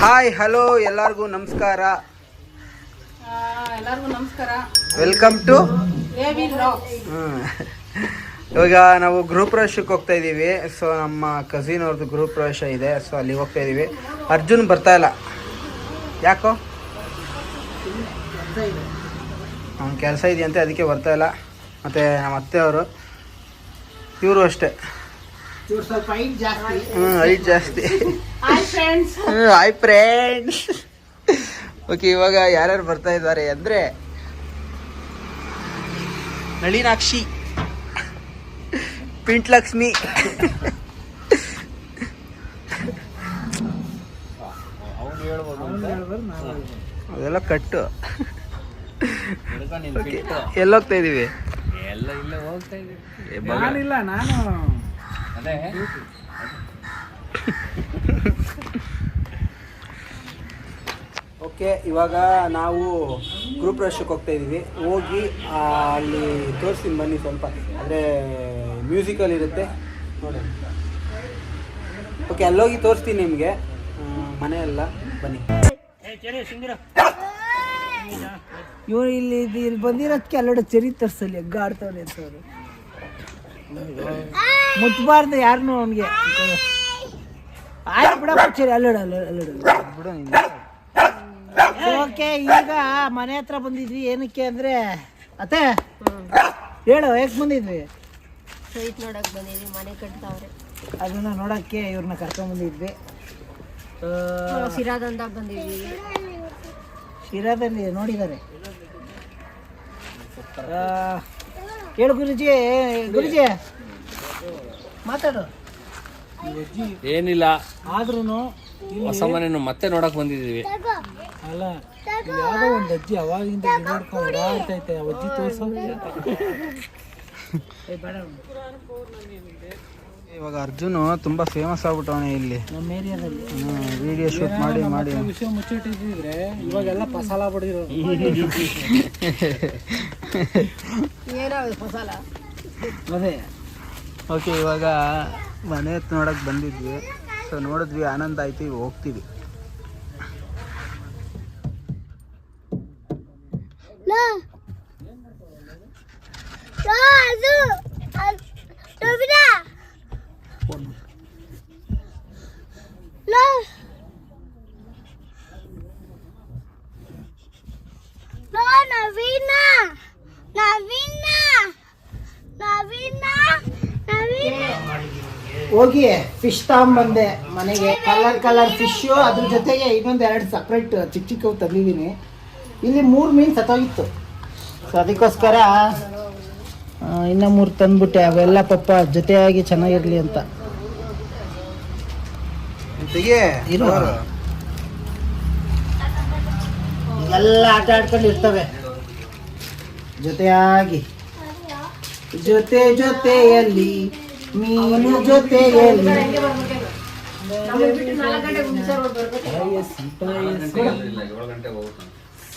Hi hello ಎಲ್ಲರಿಗೂ ನಮಸ್ಕಾರ. Welcome to ಇವಾಗ ನಾವು ಗೃಹ ಪ್ರವೇಶಕ್ಕೆ ಹೋಗ್ತಾ ಇದ್ದೀವಿ. ಸೊ ನಮ್ಮ ಕಸಿನ್ ಅವ್ರದ್ದು ಗೃಹ ಪ್ರವೇಶ ಇದೆ. ಸೊ ಅಲ್ಲಿ ಹೋಗ್ತಾ ಇದ್ದೀವಿ. ಅರ್ಜುನ್ ಬರ್ತಾ ಇಲ್ಲ, ಯಾಕೋ ಅವ್ನ ಕೆಲಸ ಇದೆಯಂತೆ, ಅದಕ್ಕೆ ಬರ್ತಾ ಇಲ್ಲ. ಮತ್ತು ನಮ್ಮ ಅತ್ತೆಯವರು ಇವರು ಅಷ್ಟೇ, ಹೈಟ್ ಜಾಸ್ತಿ. Hi friends. ಓಕೆ, ಇವಾಗ ಯಾರ್ಯಾರು ಬರ್ತಾ ಇದ್ದಾರೆ ಅಂದರೆ ನಳಿನಾಕ್ಷಿ, ಪಿಂಟ್ಲಕ್ಷ್ಮಿ, ಅದೆಲ್ಲ ಕಟ್ಟು. ಎಲ್ಲೋಗ್ತಾ ಇದ್ದೀವಿ? ಓಕೆ, ಇವಾಗ ನಾವು ಗ್ರೂಪ್ ಪ್ರವೇಶಕ್ಕೆ ಹೋಗ್ತಾ ಇದ್ದೀವಿ. ಹೋಗಿ ಅಲ್ಲಿ ತೋರಿಸ್ತೀನಿ ಬನ್ನಿ ಸ್ವಲ್ಪ, ಅಂದರೆ ಮ್ಯೂಸಿಕಲ್ ಇರುತ್ತೆ ನೋಡಿ. ಓಕೆ, ಅಲ್ಲೋಗಿ ತೋರಿಸ್ತೀನಿ ನಿಮಗೆ ಮನೆಯೆಲ್ಲ, ಬನ್ನಿ. ಇವ್ರು ಇಲ್ಲಿ ಬಂದಿರೋದಕ್ಕೆ ಅಲ್ಲೋಡ ಚರಿ ತರ್ಸಲ್ಲಿ ಎಗ್ಗ ಆಡ್ತವ್ರೆ ಅಂತವ್ರು. ಮುಚ್ಚಬಾರ್ದು ಯಾರನ್ನು ಅವನಿಗೆ. ಆಯ್ತು ಬಿಡಪ್ಪ, ಸರಿ ಅಲ್ಲೋಡ ಬಿಡು. ಓಕೆ, ಈಗ ಮನೆ ಹತ್ರ ಬಂದಿದ್ವಿ. ಏನಕ್ಕೆ ಅಂದರೆ ಅತ್ತೆ ಹೇಳು, ಹೇಗೆ ಬಂದಿದ್ವಿ? ಸೈಟ್ ನೋಡಕ್ ಬಂದಿದ್ವಿ, ಮನೆ ಕಟ್ತಾವ್ರೆ ಅದನ್ನ ನೋಡಕ್ಕೆ ಇವ್ರನ್ನ ಕರ್ಕೊಂಡ್ಬಂದಿದ್ವಿ. ಶಿರಾದಂದಾಗ ಬಂದಿದ್ವಿ. ಶಿರಾದಲ್ಲಿ ನೋಡಿದ್ದಾರೆ. ಹೇಳು ಗುರುಜಿ. ಗುರುಜಿ ಮಾತಾಡು. ಏನಿಲ್ಲ, ಆದ್ರೂ ಹೊಸ ಮನೆಯನ್ನು ಮತ್ತೆ ನೋಡಕ್ ಬಂದಿದ್ದೀವಿ. ಅಲ್ಲ, ಯಾವುದೋ ಒಂದು ಅಜ್ಜಿ ಅವಾಗಿಂದ ನೋಡ್ಕೊಂಡು ಓಡಾಡ್ತೈತೆ. ಅಜ್ಜಿ ತೋರ್ಸೋ. ಇವಾಗ ಅರ್ಜುನ್ ತುಂಬ ಫೇಮಸ್ ಆಗ್ಬಿಟ್ಟವನೇ ಇಲ್ಲಿ ನಮ್ಮ ಏರಿಯಾದಲ್ಲಿ. ವಿಡಿಯೋ ಶೂಟ್ ಮಾಡಿ ಮಾಡಿ ವಿಷಯ ಮುಚ್ಚಿಟ್ಟಿದ್ರೆ ಇವಾಗೆಲ್ಲ ಫಸಾಲ ಬಡಿದ್ರು. ಫಸಾಲ ಅದೇ. ಓಕೆ, ಇವಾಗ ಮನೆ ನೋಡಕ್ಕೆ ಬಂದಿದ್ವಿ. ಸೊ ನೋಡಿದ್ವಿ, ಆನಂದ ಆಯ್ತು. ಈಗ ಹೋಗ್ತೀವಿ. ಹೋಗಿ ಫಿಶ್ ತಗೊಂಬಂದೆ ಮನೆಗೆ. ಕಲರ್ ಫಿಶು, ಅದ್ರ ಜೊತೆಗೆ ಇನ್ನೊಂದು 2 ಸಪ್ರೇಟ್ ಚಿಕ್ಕ ಚಿಕ್ಕವು ತಂದಿದ್ದೀನಿ. ಇಲ್ಲಿ 3 ಮೀನು ಸತ್ತೋಗಿತ್ತು. ಸೊ ಅದಕ್ಕೋಸ್ಕರ ಇನ್ನೂ 3 ತಂದ್ಬಿಟ್ಟೆ. ಅವೆಲ್ಲ ಪಾಪ ಜೊತೆಯಾಗಿ ಚೆನ್ನಾಗಿರಲಿ ಅಂತ. ಎಲ್ಲ ಆಟ ಆಡ್ಕೊಂಡು ಇರ್ತವೆ ಜೊತೆಯಾಗಿ. ಜೊತೆಯಲ್ಲಿ ಮೀನು ಜೊತೆಯಲ್ಲಿ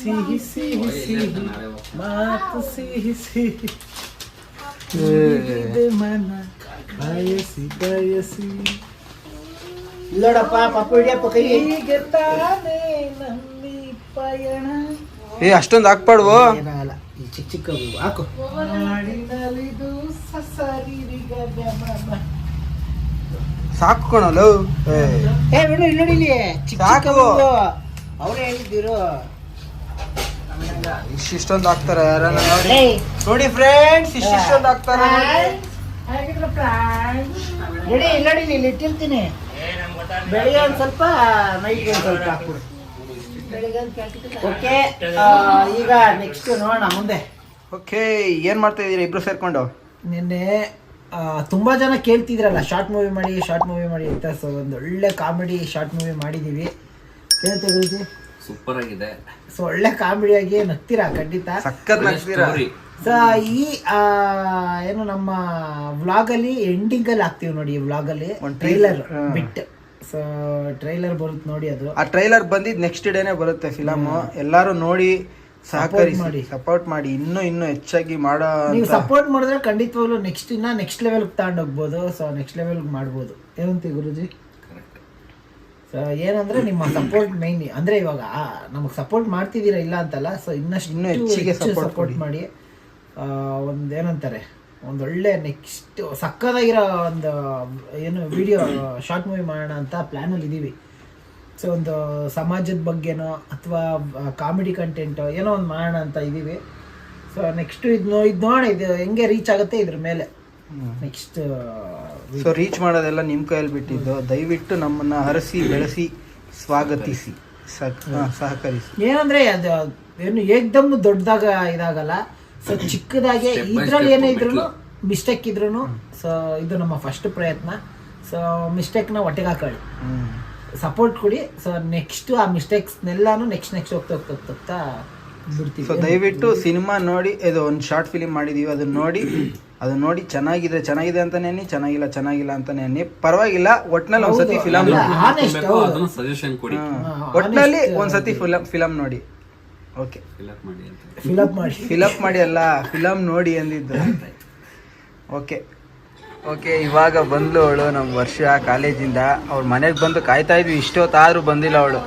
ಸಿಹಿ ಸಿಹಿ ಸಿಹಿ ಮಾತು ಸಿಹಿ ಸಿಹಿ ಮನ ಬಯಸಿ ಬಯಸಿ. ಇಲ್ಲೋಡಪ್ಪ, ಪಪ್ಪ ಹಿಡಿಯಪ್ಪ ಕೈ. ತಾನೇ ನಮ್ಮಿ ಪಯಣ. ಅಷ್ಟೊಂದು ಹಾಕ್ಬಾಡ್ವು. ಏನಾಗಲ್ಲ, ಈ ಚಿಕ್ಕ ಚಿಕ್ಕ ಹಾಕು. ಸಾಕು ಕಣಲು. ಬಿಡು, ಇಲ್ಲಿ ಸಾಕು. ಅವರೇ ಹೇಳಿದ್ದೀರು ಇಷ್ಟೊಂದು ಹಾಕ್ತಾರೆ ಯಾರನ್ನ ನೋಡಿ ಫ್ರೆಂಡ್ಸ್. ಇಷ್ಟೊಂದು ಹಾಕ್ತಾರೆ. ನೋಡಿ, ಇಲ್ಲಿ ಇಟ್ಟಿರ್ತೀನಿ. ಬೆಳಿಗ್ಗೆ ಒಂದು ಸ್ವಲ್ಪ, ನೈಟ್ ಒಂದು ಸ್ವಲ್ಪ ಹಾಕ್ಬಿಡು. ಓಕೆ, ಈಗ ನೆಕ್ಸ್ಟ್ ನೋಡೋಣ ಮುಂದೆ. ಓಕೆ, ಏನು ಮಾಡ್ತಾ ಇದ್ದೀರಾ ಇಬ್ರು ಸೇರ್ಕೊಂಡು? ನಿನ್ನೆ ತುಂಬ ಜನ ಕೇಳ್ತಿದ್ರಲ್ಲ ಶಾರ್ಟ್ ಮೂವಿ ಮಾಡಿ ಅಂತ. ಸೊ ಒಂದು ಒಳ್ಳೆ ಕಾಮಿಡಿ ಶಾರ್ಟ್ ಮೂವಿ ಮಾಡಿದ್ದೀವಿ. ಹೇಳ್ತೇವೆ ಗುರುಜಿ, ಸೂಪರ್ ಆಗಿದೆ. ಸೊ ಒಳ್ಳೆ ಕಾಮಿಡಿಯಾಗಿ ನಗ್ತೀರಾ ಖಂಡಿತ. ಸಖತ್ ನಗ್ತೀರಾ. ಸೊ ಈ ಏನು ನಮ್ಮ ವ್ಲಾಗಲ್ಲಿ ಎಂಡಿಂಗಲ್ಲಿ ಹಾಕ್ತೀವಿ ನೋಡಿ. ಈ ವ್ಲಾಗಲ್ಲಿ ಟ್ರೈಲರ್ ಬಿಟ್ಟು. ಸೊ ಟ್ರೈಲರ್ ಬರುತ್ತೆ ನೋಡಿ. ಅದು ಆ ಟ್ರೈಲರ್ ಬಂದಿದ್ದು ನೆಕ್ಸ್ಟ್ ಡೇನೆ ಬರುತ್ತೆ ಫಿಲಮ್. ಎಲ್ಲರೂ ನೋಡಿ ಸಹಕರಿಸಿ, ಸಪೋರ್ಟ್ ಮಾಡಿ. ಇನ್ನೂ ಹೆಚ್ಚಾಗಿ ಮಾಡೋ. ನೀವು ಸಪೋರ್ಟ್ ಮಾಡಿದ್ರೆ ಖಂಡಿತವಾಗ್ಲೂ ನೆಕ್ಸ್ಟ್ ಲೆವೆಲ್ ತಗೊಂಡು ಹೋಗ್ಬೋದು. ಸೊ ನೆಕ್ಸ್ಟ್ ಲೆವೆಲ್ ಮಾಡ್ಬೋದು. ಏನಂತೀವಿ ಗುರುಜಿ? ಸೊ ಏನಂದ್ರೆ ನಿಮ್ಮ ಸಪೋರ್ಟ್ ಮೈನ್ ಅಂದ್ರೆ ಇವಾಗ ನಮಗೆ ಸಪೋರ್ಟ್ ಮಾಡ್ತಿದ್ದೀರಾ ಇಲ್ಲ ಅಂತಲ್ಲ. ಸೊ ಇನ್ನೂ ಹೆಚ್ಚಿಗೆ ಸಪೋರ್ಟ್ ಮಾಡಿ ಒಂದೇನಂತಾರೆ ಒಂದೊಳ್ಳೆ ನೆಕ್ಸ್ಟ್ ಸಕ್ಕದಾಗಿರೋ ಒಂದು ಏನು ವಿಡಿಯೋ ಶಾರ್ಟ್ ಮೂವಿ ಮಾಡೋಣ ಅಂತ ಪ್ಲ್ಯಾನಲ್ಲಿ ಇದ್ದೀವಿ. ಸೊ ಒಂದು ಸಮಾಜದ ಬಗ್ಗೆನೋ ಅಥವಾ ಕಾಮಿಡಿ ಕಂಟೆಂಟು ಏನೋ ಒಂದು ಮಾಡೋಣ ಅಂತ ಇದ್ದೀವಿ. ಸೊ ನೆಕ್ಸ್ಟ್ ಇದು ನೋಡೋಣ ಇದು ಹೆಂಗೆ ರೀಚ್ ಆಗುತ್ತೆ ಇದ್ರ ಮೇಲೆ ನೆಕ್ಸ್ಟ್. ಸೊ ರೀಚ್ ಮಾಡೋದೆಲ್ಲ ನಿಮ್ಮ ಕೈಯಲ್ಲಿ ಬಿಟ್ಟಿದ್ದು. ದಯವಿಟ್ಟು ನಮ್ಮನ್ನು ಹರಸಿ ಬೆಳೆಸಿ ಸ್ವಾಗತಿಸಿ ಸಹಕರಿಸಿ. ಏನಂದ್ರೆ ಅದು ಏನು ಏಕ್ದಮ್ ದೊಡ್ಡದಾಗ ಇದಾಗಲ್ಲ. ಸೊ ಚಿಕ್ಕದಾಗೆ ಇದ್ರಲ್ಲಿ ಏನೇ ಇದ್ರು ಮಿಸ್ಟೇಕ್ ಇದ್ರು ಸೊ ಇದು ನಮ್ಮ ಫಸ್ಟ್ ಪ್ರಯತ್ನ. ಸೊ ಮಿಸ್ಟೇಕ್ನ ಒಟ್ಟಿಗೆ ಹಾಕೊಳ್ಳಿ, ಸಪೋರ್ಟ್ ಕೊಡಿ. ಸೊ ನೆಕ್ಸ್ಟ್ ಆ ಮಿಸ್ಟೇಕ್ಸ್ನೆಲ್ಲಾನು ನೆಕ್ಸ್ಟ್ ಹೋಗ್ತಾ ಬಿಡ್ತೀವಿ. ಸೊ ದಯವಿಟ್ಟು ಸಿನಿಮಾ ನೋಡಿ, ಇದು ಒಂದು ಶಾರ್ಟ್ ಫಿಲಿಮ್ ಮಾಡಿದೀವಿ, ಅದನ್ನ ನೋಡಿ ಚೆನ್ನಾಗಿದೆ ಅಂತಾನೆ ಅನ್ನಿ, ಚೆನ್ನಾಗಿಲ್ಲ ಅಂತಾನೆ ಅನ್ನಿ, ಪರವಾಗಿಲ್ಲ. ಒಟ್ನಲ್ಲಿ ಒಂದ್ಸತಿ ಫಿಲಮ್ ಸಜೆಷನ್ ಕೊಡಿ. ಒಟ್ನಲ್ಲಿ ಒಂದ್ಸತಿ ಫಿಲಮ್ ನೋಡಿ. ಓಕೆ, ಫಿಲಪ್ ಮಾಡಿ ಅಲ್ಲ, ಫಿಲಮ್ ನೋಡಿ ಅಂದಿದ್ದು. ಓಕೆ ಇವಾಗ ಬಂದ್ಲು ಅವಳು, ನಮ್ಮ ವರ್ಷ ಕಾಲೇಜಿಂದ. ಅವ್ರ ಮನೆಗೆ ಬಂದು ಕಾಯ್ತಾ ಇದ್ವಿ, ಇಷ್ಟೊತ್ತಾದ್ರೂ ಬಂದಿಲ್ಲ ಅವಳು.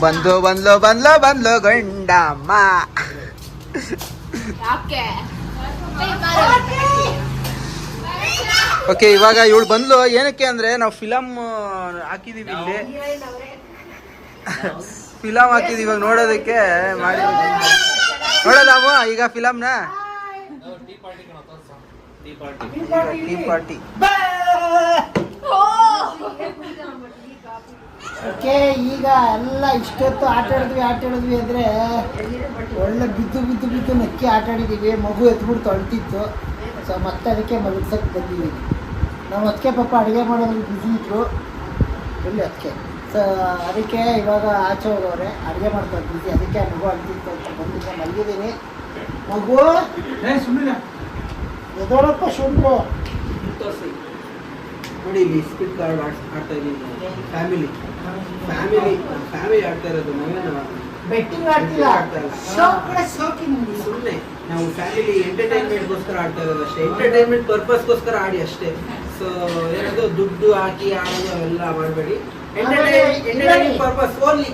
ಬಂದ್ಲು ಗಂಡಮ್ಮ. ಓಕೆ ಇವಾಗ ಇವಳು ಬಂದ್ಲು. ಏನಕ್ಕೆ ಅಂದ್ರೆ ನಾವು ಫಿಲಮ್ ಹಾಕಿದೀವಿ, ಇಲ್ಲಿ ಫಿಲಮ್ ಹಾಕಿದೀವಿ. ಇವಾಗ ನೋಡೋದಕ್ಕೆ ಮಾಡಿ ನೋಡೋದಾವು ಈಗ ಫಿಲಮ್ನ ಟೀ ಪಾರ್ಟಿ. ಓಕೆ ಈಗ ಎಲ್ಲ ಇಷ್ಟೊತ್ತು ಆಟ ಆಡಿದ್ವಿ ಅಂದರೆ ಒಳ್ಳೆ ಬಿದ್ದು ನಕ್ಕಿ ಆಟ ಆಡಿದ್ದೀವಿ. ಮಗು ಎತ್ಬಿಟ್ಟು ಅಳ್ತಿತ್ತು. ಸೊ ಮತ್ತೆ ಅದಕ್ಕೆ ಮಲಗ್ಸಕ್ಕೆ ಬಂದಿದ್ದೀವಿ. ನಮ್ಮ ಅದಕ್ಕೆ ಪಾಪ ಅಡುಗೆ ಮಾಡೋದ್ರಲ್ಲಿ ಬ್ಯುಸಿ ಇದ್ರು ಎಲ್ಲಿ ಅದಕ್ಕೆ. ಸೊ ಅದಕ್ಕೆ ಇವಾಗ ಆಚೆ ಹೋಗೋರೆ ಅಡುಗೆ ಮಾಡ್ತಾರೆ ಬ್ಯುಸಿ. ಅದಕ್ಕೆ ಮಗು ಅಳ್ತಿತ್ತು ಅಂತ ಬಂದಿದ್ದೆ, ಮಲಗಿದ್ದೀನಿ. ಮಗು ಎದೋಳಪ್ಪ ಶುಂಠು ನೋಡಿ, ಇಲ್ಲಿ ಸ್ಪಿಟ್ ಕಾರ್ಡ್ ಆಡ್ತಾ ಇದ್ದೀನಿ. ಫ್ಯಾಮಿಲಿ ಆಡ್ತಾ ಇರೋದು. ಬೆಟ್ಟಿಂಗ್ ಆಡ್ತಿಲ್ಲ, ಸುಮ್ಮನೆ ನಾವು ಫ್ಯಾಮಿಲಿ ಎಂಟರ್ಟೈನ್ಮೆಂಟ್ಗೋಸ್ಕರ ಆಡ್ತಾ ಇರೋದು ಅಷ್ಟೇ. ಎಂಟರ್ಟೈನ್ಮೆಂಟ್ ಪರ್ಪಸ್ಗೋಸ್ಕರ ಆಡಿ ಅಷ್ಟೇ. ಸೊ ಏನದು ದುಡ್ಡು ಹಾಕಿ ಆಡೋದು ಅವೆಲ್ಲ ಮಾಡಬೇಡಿ. Entertainment purpose only.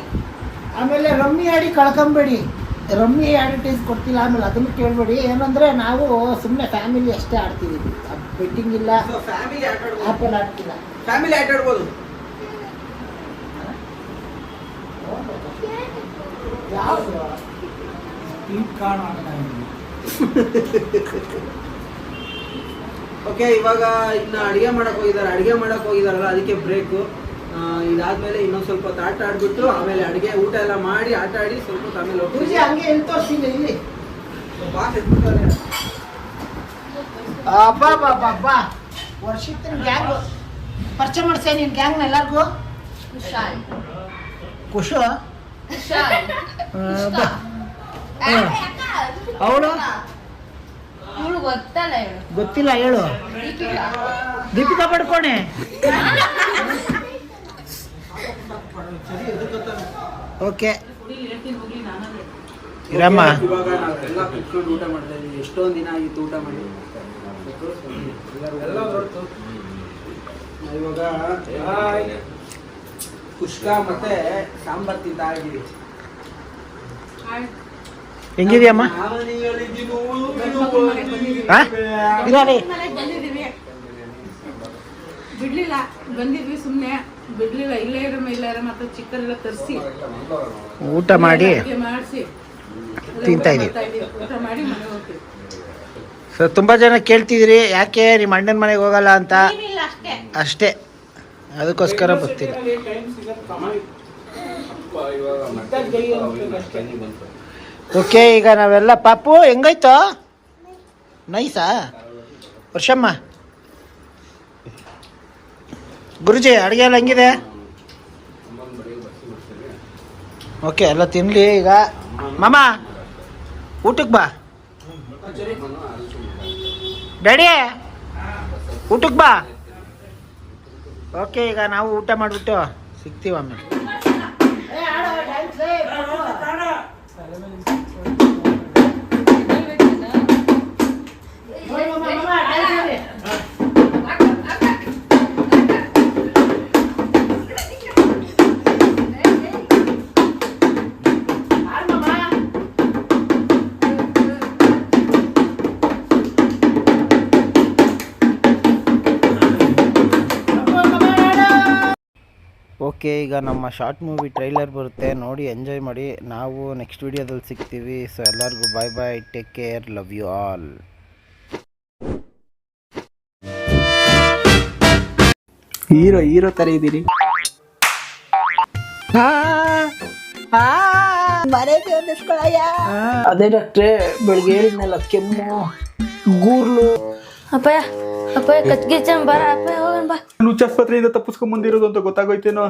ಆಮೇಲೆ ರಮ್ಮಿ ಆಡಿ ಕಳ್ಕೊಂಬೇಡಿ. ರಮ್ಮಿ ಅಡ್ವರ್ಟೈಸ್ ಕೊಡ್ತಿಲ್ಲ, ಆಮೇಲೆ ಅದನ್ನು ಕೇಳಬೇಡಿ. ಏನಂದ್ರೆ ನಾವು ಸುಮ್ಮನೆ ಫ್ಯಾಮಿಲಿ ಅಷ್ಟೇ ಆಡ್ತಿದ್ದೀವಿ, ಬೆಟ್ಟಿಂಗ್ ಇಲ್ಲ, ಫ್ಯಾಮಿಲಿ ಆಟ ಆಪಲ್ ಆಡ್ತಿಲ್ಲ. ಫ್ಯಾಮಿಲಿ ಆಟ ಆಡ್ಬೋದು. ಓಕೆ ಇವಾಗ ಇನ್ನು ಅಡುಗೆ ಮಾಡಕ್ ಹೋಗಿದಾರಲ್ಲ, ಅದಕ್ಕೆ ಬ್ರೇಕು. ಇದಾದ್ಮೇಲೆ ಇನ್ನೊಂದು ಸ್ವಲ್ಪ ಹೊತ್ತು ಆಟ ಆಡ್ಬಿಟ್ಟು ಆಮೇಲೆ ಊಟ ಎಲ್ಲ ಮಾಡಿ ಆಟ ಆಡಿ ಸ್ವಲ್ಪ ಹೊತ್ತು ಆಮೇಲೆ ಹೋಗ್ತೀವಿ. ಹಂಗೆ ಎಲ್ಲಿ ತೋರಿಸಿಲ್ಲ ಇಲ್ಲಿ ಬಾ ವರ್ಷಿತ್ತಿನ ಗ್ಯಾಂಗ್ ಪರಿಚಯ ಮಾಡ್ಸೇ ನಿನ್ ಗ್ಯಾಂಗ್ನ ಎಲ್ಲರಿಗೂ. ಖುಷು ಅವಳು ಗೊತ್ತಿಲ್ಲ ಹೇಳು. ದೀಪಿಕಾ ಪಡ್ಕೋಣೆ. ಓಕೆ ಇರಮ್ಮ. ಇವಾಗ ನಾವೆಲ್ಲ ಕುತ್ಕೊಂಡು ಊಟ ಮಾಡ್ತಾ ಇದೀವಿ. ಎಷ್ಟೊಂದು ದಿನ ಆಗಿತ್ತು ಊಟ ಮಾಡಿ. ಇವಾಗ ಕುಷ್ಕ ಮತ್ತೆ ಸಾಂಬಾರ್ ತಿಂತಾ ಇದ್ದೀವಿ. ಹೆಂಗಿದೆಯಮ್ಮ? ಬಿಡ್ಲಿಲ್ಲ, ಬಂದಿದ್ವಿ ಸುಮ್ಮನೆ ಬಿಡ್ಲಿಲ್ಲ. ಇಲ್ಲೇ ಇರೋ ಮತ್ತೆ ಚಿಕ್ಕರೆಲ್ಲ ತರಿಸಿ ಊಟ ಮಾಡಿ ಮಾಡಿಸಿ ತಿಂತಾ ಇದೀವಿ. ಊಟ ಮಾಡಿ ಮನೆಗೆ ಹೋಗ್ತೀವಿ. ಸೊ ತುಂಬ ಜನ ಕೇಳ್ತಿದ್ರಿ ಯಾಕೆ ನಿಮ್ಮ ಅಣ್ಣನ ಮನೆಗೆ ಹೋಗಲ್ಲ ಅಂತ. ಅಷ್ಟೇ, ಅದಕ್ಕೋಸ್ಕರ ಬರ್ತಿಲ್ಲ. ಓಕೆ ಈಗ ನಾವೆಲ್ಲ ಪಾಪು ಹೆಂಗಾಯ್ತು? ನೈಸಾ ವರ್ಷಮ್ಮ? ಗುರುಜಿ ಅಡುಗೆ ಎಲ್ಲ ಹೆಂಗಿದೆ? ಓಕೆ ಎಲ್ಲ ತಿನ್ಲಿ. ಈಗ ಮಾಮ ಊಟಕ್ಕೆ ಬಾ. ಡ್ಯಾಡಿ ಊಟಕ್ಕೆ ಬಾ. ಓಕೆ ಈಗ ನಾವು ಊಟ ಮಾಡಿಬಿಟ್ಟು ಸಿಗ್ತೀವಿ ಆಮೇಲೆ. ಓಕೆ, ಈಗ ನಮ್ಮ ಶಾರ್ಟ್ ಮೂವಿ ಟ್ರೈಲರ್ ಬರುತ್ತೆ, ನೋಡಿ ಎಂಜಾಯ್ ಮಾಡಿ. ನಾವು ನೆಕ್ಸ್ಟ್ ವಿಡಿಯೋದಲ್ಲಿ ಸಿಗ್ತೀವಿ. ಸೊ ಎಲ್ಲರಿಗೂ bye bye, take care, love you all. Hero ತರ ಇದ್ದೀರಿ. ಅದೇ ಡಾಕ್ಟ್ರೆ, ಬೆಳಿಗ್ಗೆ ಹೇಳಿದ್ನಲ್ಲ, ಕೆಮ್ಮು, ಗೂರ್ಲು. ಅಪ್ಪಯ್ಯ ಕಚ್ಗಿಚ್ಚನ್ ಬರ ಅಪ್ಪಯ್ಯ ಹೋಗೋಣ ಬಾ. ಹುಚ್ಚಾಸ್ಪತ್ರೆಯಿಂದ ತಪ್ಪಿಸ್ಕೊಂಡ್ ಬಂದಿರೋದು ಅಂತ ಗೊತ್ತಾಗೋಯ್ತೇನೋ.